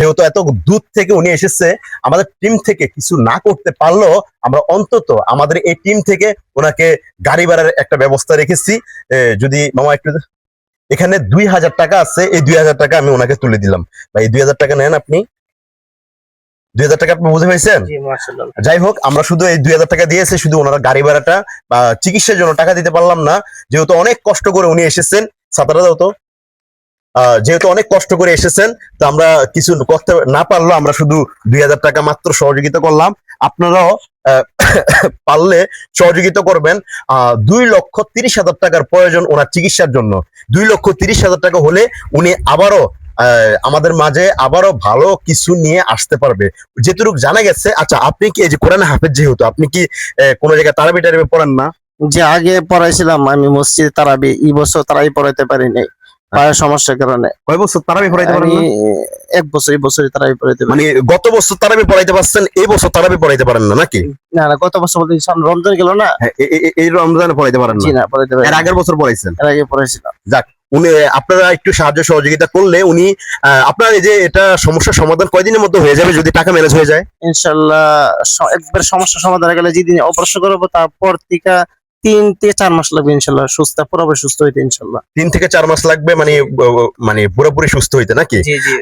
যেহেতু এত দূর থেকে উনি এসেছে, আমাদের টিম থেকে কিছু না করতে পারলেও আমরা অন্তত আমাদের এই টিম থেকে ওনাকে গাড়ি ভাড়ার একটা ব্যবস্থা রেখেছি। যদি মামা একটু, এখানে 2000 টাকা আছে, এই 2000 টাকা আমি ওনাকে তুলে দিলাম। ভাই 2000 টাকা নেন আপনি। 2000 টাকা আপনি বুঝে পাইছেন? যাই হোক, আমরা শুধু এই 2000 টাকা দিয়েছি, শুধু ওনারা গাড়ি ভাড়াটা বা চিকিৎসার জন্য টাকা দিতে পারলাম না, যেহেতু অনেক কষ্ট করে উনি এসেছেন। ছাতাটা দাও তো। যেহেতু অনেক কষ্ট করে এসেছেন, তো আমরা কিছু করতে না পারলো, আমরা শুধু 2000 টাকা মাত্র সহযোগিতা করলাম। আপনারাও পারলে সহযোগিতা করবেন। 2,30,000 টাকার প্রয়োজন ওনার চিকিৎসার জন্য। 2,30,000 টাকা হলে উনি আবারও আমাদের মাঝে আবারও ভালো কিছু নিয়ে আসতে পারবে, যেটুকু জানা গেছে। আচ্ছা, আপনি কি এই যে কোরআন হাফেজ, যেহেতু আপনি কি কোনো জায়গায় তারাবি টারাবি পড়েন না? যে আগে পড়াইছিলাম আমি মসজিদে তারাবি, এই বছর তারাবি পড়াইতে পারিনি পায়ের সমস্যার কারণে। কয় বছর তারাবি পড়াইতে পারেন আমি না? এক বছর, এই বছরই তারাবি পড়াইতে পারি। মানে গত বছর তারাবি পড়াইতে পারছেন, এই বছর তারাবি পড়াইতে পারেন না নাকি? না না, গত বছর বলতে রমজান গেল না। হ্যাঁ, এই রমজানে পড়াইতে পারেন জি না? না, পড়াইতে পারি এর আগের বছর পড়াইছেন? এর আগে পড়াইছিলাম। যাক, উনি আপনারা একটু সাহায্য সহযোগিতা করলে উনি আপনার এই যে এটা সমস্যার সমাধান কয়দিনের মধ্যে হয়ে যাবে যদি টাকা ম্যানেজ হয়ে যায়? ইনশাল্লাহ একবার সমস্যা সমাধান হয়ে গেলে যেদিন অপারেশন করবো তারপর থেকে 3 থেকে 4 মাস লাগবে ইনশাল্লাহ সুস্থ, পুরোপুরি সুস্থ হইতে ইনশাল্লাহ। 3 থেকে 4 মাস লাগবে, মানে পুরোপুরি সুস্থ হইতে নাকি? জি জি।